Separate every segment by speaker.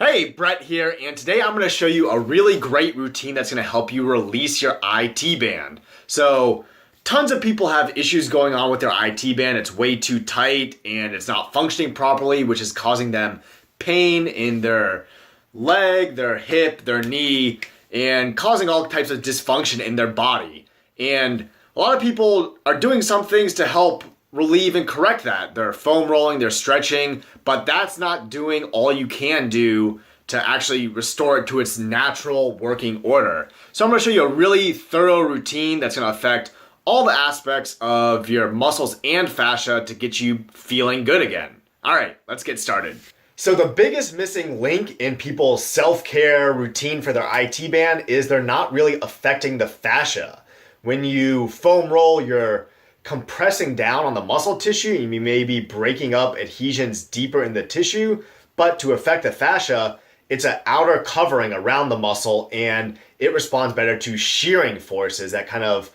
Speaker 1: Hey, Brett here, and today I'm going to show you a really great routine that's going to help you release your IT band. So, tons of people have issues going on with their IT band. It's way too tight and it's not functioning properly, which is causing them pain in their leg, their hip, their knee, and causing all types of dysfunction in their body. And a lot of people are doing some things to help relieve and correct that. They're foam rolling, they're stretching, but that's not doing all you can do to actually restore it to its natural working order. So I'm going to show you a really thorough routine that's going to affect all the aspects of your muscles and fascia to get you feeling good again. All right, let's get started. So the biggest missing link in people's self-care routine for their IT band is they're not really affecting the fascia. When you foam roll, you're compressing down on the muscle tissue, and you may be breaking up adhesions deeper in the tissue, but to affect the fascia, it's an outer covering around the muscle, and it responds better to shearing forces that kind of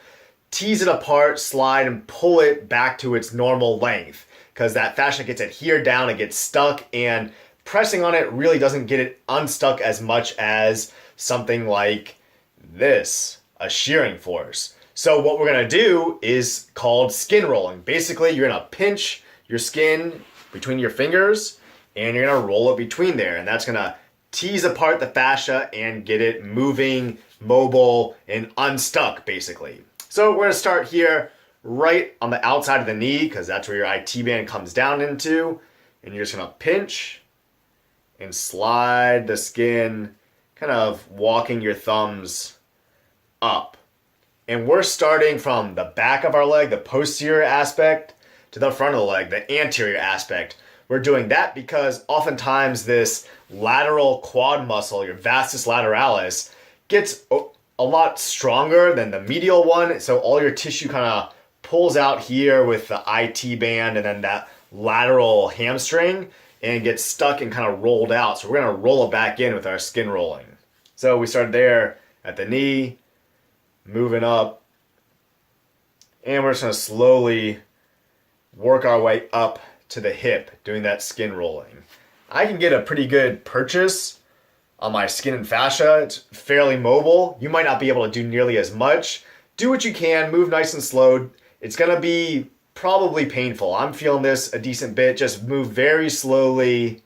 Speaker 1: tease it apart, slide, and pull it back to its normal length, because that fascia gets adhered down, it gets stuck, and pressing on it really doesn't get it unstuck as much as something like this, a shearing force. So what we're going to do is called skin rolling. Basically, you're going to pinch your skin between your fingers and you're going to roll it between there. And that's going to tease apart the fascia and get it moving, mobile, and unstuck, basically. So we're going to start here right on the outside of the knee because that's where your IT band comes down into. And you're just going to pinch and slide the skin, kind of walking your thumbs up. And we're starting from the back of our leg, the posterior aspect, to the front of the leg, the anterior aspect. We're doing that because oftentimes this lateral quad muscle, your vastus lateralis, gets a lot stronger than the medial one. So all your tissue kind of pulls out here with the IT band and then that lateral hamstring and gets stuck and kind of rolled out. So we're going to roll it back in with our skin rolling. So we started there at the knee, moving up, and we're just going to slowly work our way up to the hip, doing that skin rolling. I can get a pretty good purchase on my skin and fascia. It's fairly mobile. You might not be able to do nearly as much. Do what you can, move nice and slow. It's going to be probably painful. I'm feeling this a decent bit. Just move very slowly.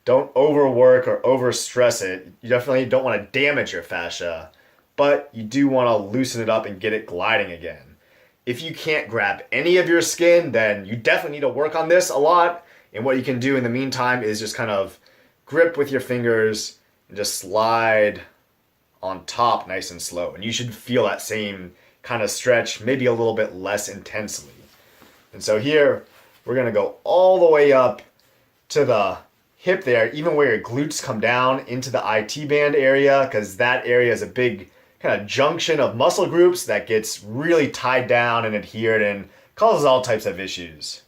Speaker 1: Don't overwork or overstress it. You definitely don't want to damage your fascia, but you do want to loosen it up and get it gliding again. If you can't grab any of your skin, then you definitely need to work on this a lot. And what you can do in the meantime is just kind of grip with your fingers and just slide on top nice and slow. And you should feel that same kind of stretch, maybe a little bit less intensely. And so here, we're going to go all the way up to the hip there, even where your glutes come down into the IT band area, because that area is a big kind of junction of muscle groups that gets really tied down and adhered and causes all types of issues.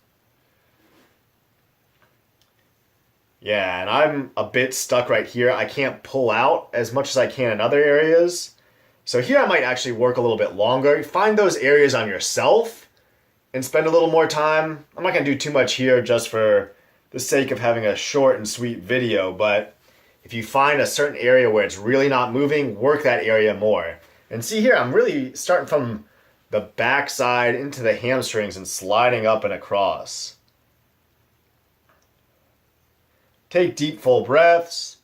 Speaker 1: Yeah, and I'm a bit stuck right here. I can't pull out as much as I can in other areas. So here I might actually work a little bit longer. Find those areas on yourself and spend a little more time. I'm not going to do too much here just for the sake of having a short and sweet video, but if you find a certain area where it's really not moving, work that area more. And see here, I'm really starting from the back side into the hamstrings and sliding up and across. Take deep, full breaths.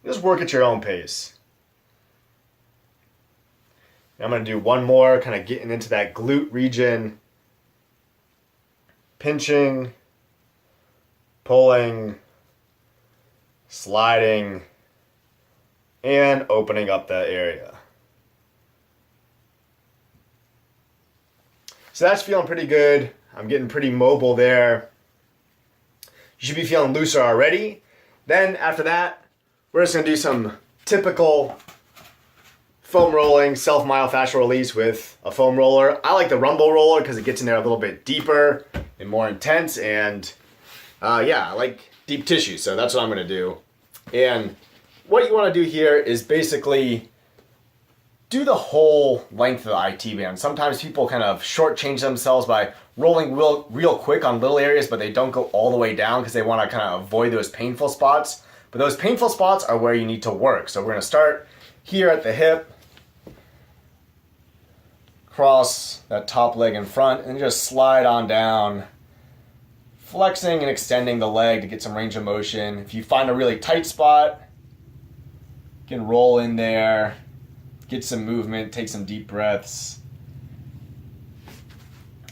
Speaker 1: Just work at your own pace. I'm going to do one more, kind of getting into that glute region. Pinching, pulling, sliding, and opening up that area. So that's feeling pretty good. I'm getting pretty mobile there. You should be feeling looser already. Then after that, we're just going to do some typical foam rolling, self-myofascial release with a foam roller. I like the rumble roller because it gets in there a little bit deeper and more intense, and yeah, I like deep tissue, so that's what I'm going to do. And what you want to do here is basically do the whole length of the IT band. Sometimes people kind of shortchange themselves by rolling real quick on little areas, but they don't go all the way down because they want to kind of avoid those painful spots. But those painful spots are where you need to work. So we're going to start here at the hip, cross that top leg in front, and just slide on down, flexing and extending the leg to get some range of motion. If you find a really tight spot, you can roll in there, get some movement, take some deep breaths.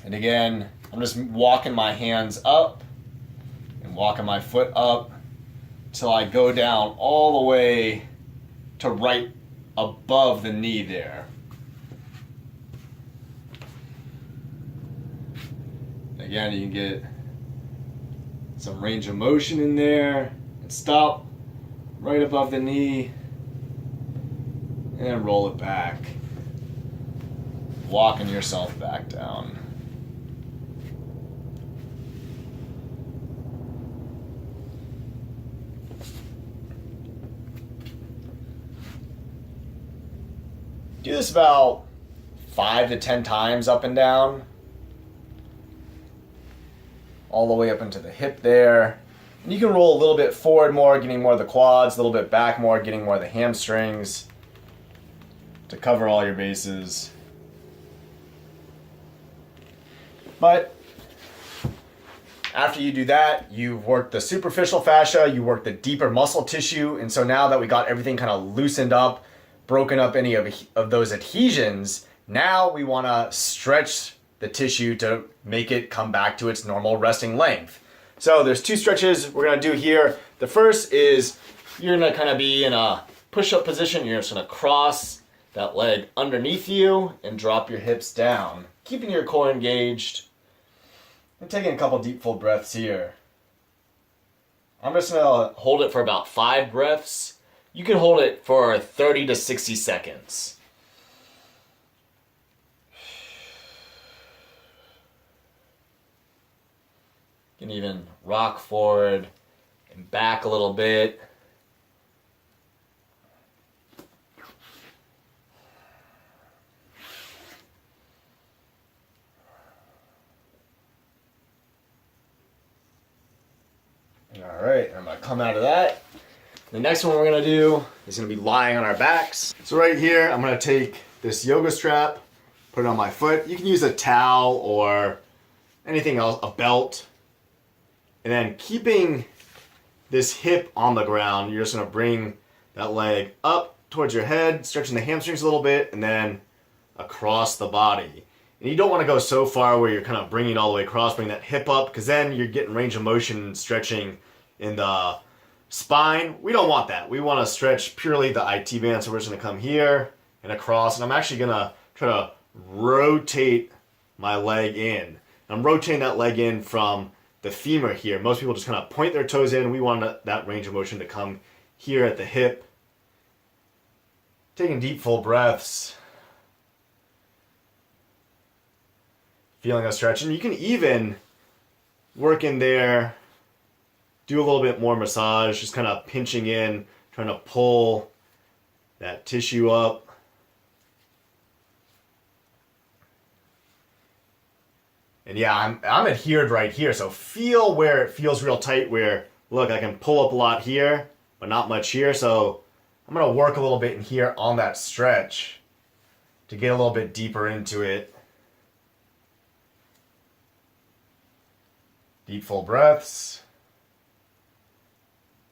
Speaker 1: And again, I'm just walking my hands up and walking my foot up till I go down all the way to right above the knee there. Again, you can get some range of motion in there and stop right above the knee and then roll it back, walking yourself back down. Do this about 5 to 10 times up and down, all the way up into the hip there. And you can roll a little bit forward more, getting more of the quads, a little bit back more, getting more of the hamstrings to cover all your bases. But after you do that, you've worked the superficial fascia, you worked the deeper muscle tissue, and so now that we got everything kind of loosened up, broken up any of those adhesions, now we want to stretch the tissue to make it come back to its normal resting length. So there's 2 stretches we're going to do here. The first is you're going to kind of be in a push-up position. You're just going to cross that leg underneath you and drop your hips down, keeping your core engaged and taking a couple deep full breaths here. I'm just going to hold it for about 5 breaths. You can hold it for 30 to 60 seconds. You can even rock forward and back a little bit. All right, I'm going to come out of that. The next one we're going to do is going to be lying on our backs. So right here, I'm going to take this yoga strap, put it on my foot. You can use a towel or anything else, a belt. And then keeping this hip on the ground, you're just going to bring that leg up towards your head, stretching the hamstrings a little bit, and then across the body. And you don't want to go so far where you're kind of bringing it all the way across, bring that hip up, because then you're getting range of motion and stretching in the spine. We don't want that. We want to stretch purely the IT band, so we're just going to come here and across, and I'm actually going to try to rotate my leg in. I'm rotating that leg in from the femur here. Most people just kind of point their toes in. We want that range of motion to come here at the hip. Taking deep full breaths. Feeling a stretch. And you can even work in there, do a little bit more massage, just kind of pinching in, trying to pull that tissue up. And yeah, I'm adhered right here, so feel where it feels real tight, where, look, I can pull up a lot here, but not much here, so I'm going to work a little bit in here on that stretch to get a little bit deeper into it. Deep full breaths.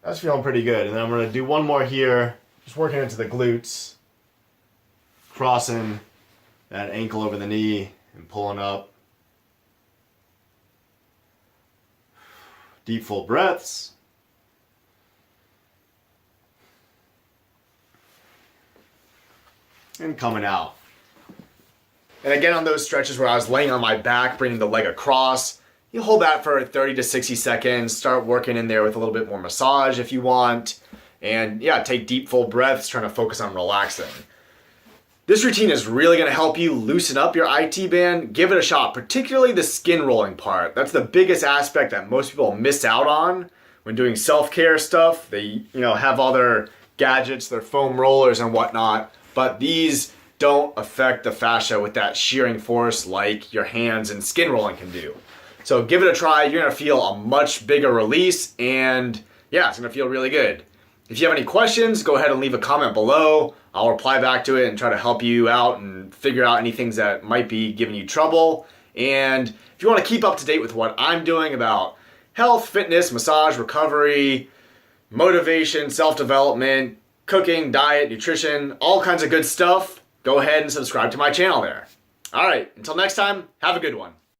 Speaker 1: That's feeling pretty good. And then I'm going to do one more here, just working into the glutes, crossing that ankle over the knee and pulling up. Deep full breaths. And coming out. And again, on those stretches where I was laying on my back, bringing the leg across, you hold that for 30 to 60 seconds. Start working in there with a little bit more massage if you want. And yeah, take deep full breaths, trying to focus on relaxing. This routine is really going to help you loosen up your IT band. Give it a shot, particularly the skin rolling part. That's the biggest aspect that most people miss out on when doing self-care stuff. They, have all their gadgets, their foam rollers and whatnot, but these don't affect the fascia with that shearing force like your hands and skin rolling can do. So give it a try. You're gonna feel a much bigger release, and yeah, it's gonna feel really good. If you have any questions, go ahead and leave a comment below. I'll reply back to it and try to help you out and figure out any things that might be giving you trouble. And if you want to keep up to date with what I'm doing about health, fitness, massage, recovery, motivation, self-development, cooking, diet, nutrition, all kinds of good stuff, go ahead and subscribe to my channel there. All right, until next time, have a good one.